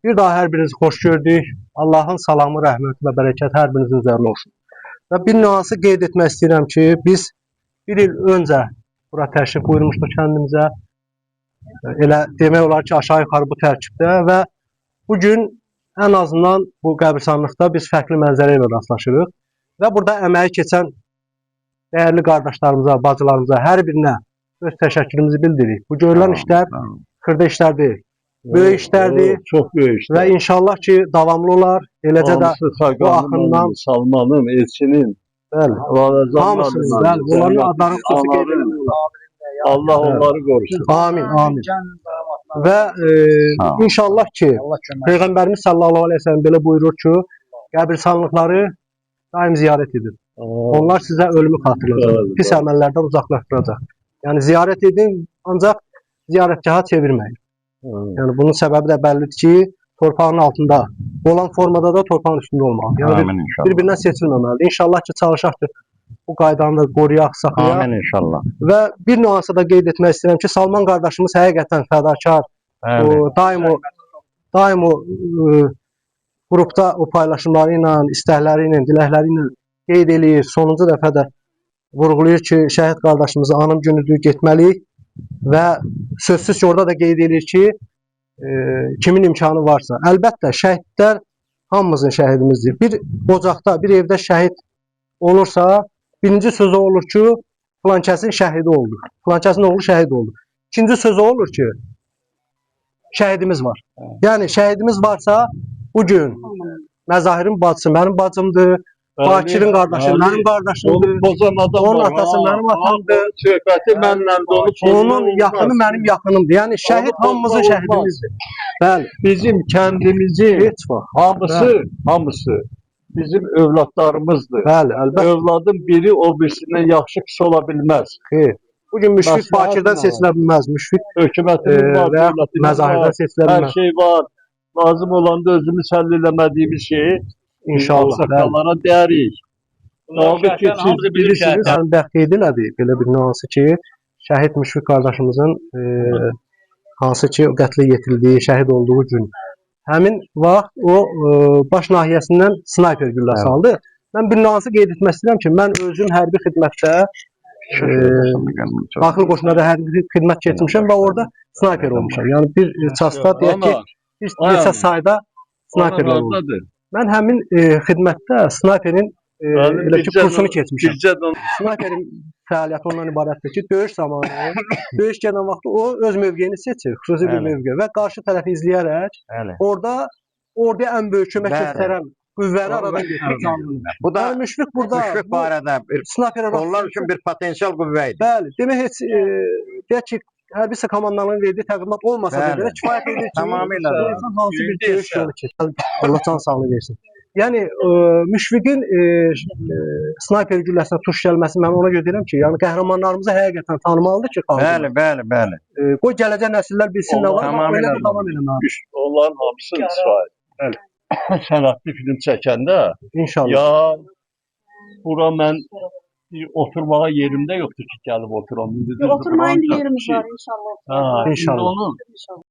Bir daha hər birinizi xoş gördük. Allahın salamı, rəhməti və bərəkəti hər birinizin üzərinə olsun. Və bir nüansı qeyd etmək istəyirəm ki, biz bir il öncə bura təşrif buyurmuşduq kəndimizə. Elə demək olar ki, aşağı yuxarı bu tərkibdə və bugün ən azından bu qəbirstanlıqda biz fərqli mənzərə ilə rastlaşırıq. Və burada əməyi keçən dəyərli qardaşlarımıza, bacılarımıza, hər birinə öz təşəkkürümüzü bildiririk. Bu görülən işlər xırda işlər deyil. Böyük işlərdir. Çox böyük işlər. Və inşallah ki, davamlı olar. Eləcə də bu axından Salmanın, Elçinin, bəli, hamısının, bəli, bunların adları xüsusi qeyd edilir. Allah onları qorusun. Amin, amin. Və inşallah ki, Peyğəmbərimiz sallallahu aleyhi ve sellem belə buyurur ki, qəbirstanlıqları daim ziyarət edin. Onlar sizə ölümü xatırlayacaq, pis əməllərdən uzaqlaşdıracaq. Yəni ziyarət edin, ancaq ziyarətgaha çevirməyin. Yəni bunun səbəbi də bəllidir ki, torpağın altında olan formada da torpağın üstündə olmalı. Yəni bir-birindən seçilməməlidir. İnşallah ki, çalışaq ki, bu qaydanı da qoruyaq, saxlayaq. Amin inşallah. Və bir nüansı da qeyd etmək istəyirəm ki, Salman qardaşımız həqiqətən fədakar. Daim o qrupda o paylaşımları ilə, istəkləri ilə, diləkləri ilə qeyd eləyir. Sonuncu dəfə də vurğulayır ki, şəhid qardaşımızı anım günüdür, getməliyik. Və sözsüz ki, orada da qeyd edir ki, kimin imkanı varsa. Əlbəttə, şəhidlər hamımızın şəhidimizdir. Bir ocaqda, bir evdə şəhid olursa, birinci sözü olur ki, filankəsin şəhidi oldu. Filankəsin oğlu şəhid oldu. İkinci sözü olur ki, şəhidimiz var. Yəni, şəhidimiz varsa, bugün Məzahirin bacısı mənim bacımdır. Bakirin qardaşı mənim qardaşımdır. Onun atası mənim atamdır. Söhbəti mənlə onun yaxını mənim yaxınımdır. Yəni şəhid hamımızın şəhidimizdir. Bəli. Bizim kəndimizin hamısı bizim övladlarımızdır. Bəli, əlbəttə. Övladın biri o birisindən yaxşı pis ola bilməz. Xeyr. Bugün Müşfiq Bakirdən seçilə bilməz. Müşfiq hökumətimiz var, və Məzahirdən seçilə bilməz. Hər şey var. Lazım olanda özümüz həll eləmədiyimiz şeyi İnşallah. Sakallara dərik. Ki, siz bilirsiniz, bəxt qeyd elədi, belə bir nüansı ki, şəhid Müşfiq qardaşımızın hansı ki, qətlə yetirildiyi, şəhid olduğu gün həmin vaxt o baş nahiyəsindən snayper güllə saldı. Mən bir nüansı qeyd etmək istəyirəm ki, mən özüm hərbi xidmətdə daxili qoşunlarda hərbi xidmət keçmişəm və orada snayper olmuşam. Yəni bir çasta deyək ki, bir neçə sayda snayperlər oldu. Mən həmin xidmətdə snayperin kursunu keçmişəm. Snayperin fəaliyyəti ondan ibarətdir ki, döyüş zamanı, döyüş gələn vaxtı o öz mövqeyini seçir, xüsusi bir mövqe və qarşı tərəfi izləyərək orada orada ən böyük kömək göstərən qüvvəni aradan götürür. Bu da Müşfiq burada barədə onlar üçün bir potensial qüvvə idi. Bəli, demək heç deyək ki, hərbi komandanlığın verdiyi təqdimat olmasa da belə kifayət edir ki, tamamilə hansı bir döyüş yolu keçir. Allah can sağlığı versin. Yəni Müşfiqin snayper gülləsinə tuş gəlməsi mən ona görə deyirəm ki, yəni qəhrəmanlarımızı həqiqətən tanımalıdır ki, xalq. Bəli. Qoy gələcək nəsillər bilsin nə var, elə davam eləməlidir. Onların hamısı İsrail. Bəli. Sənətli film çəkəndə İnşallah. Ya bura mən oturmağa yerimdə yoxdur ki, gəlib oturam. Oturmayın yerimiz var inşallah. İnşallah.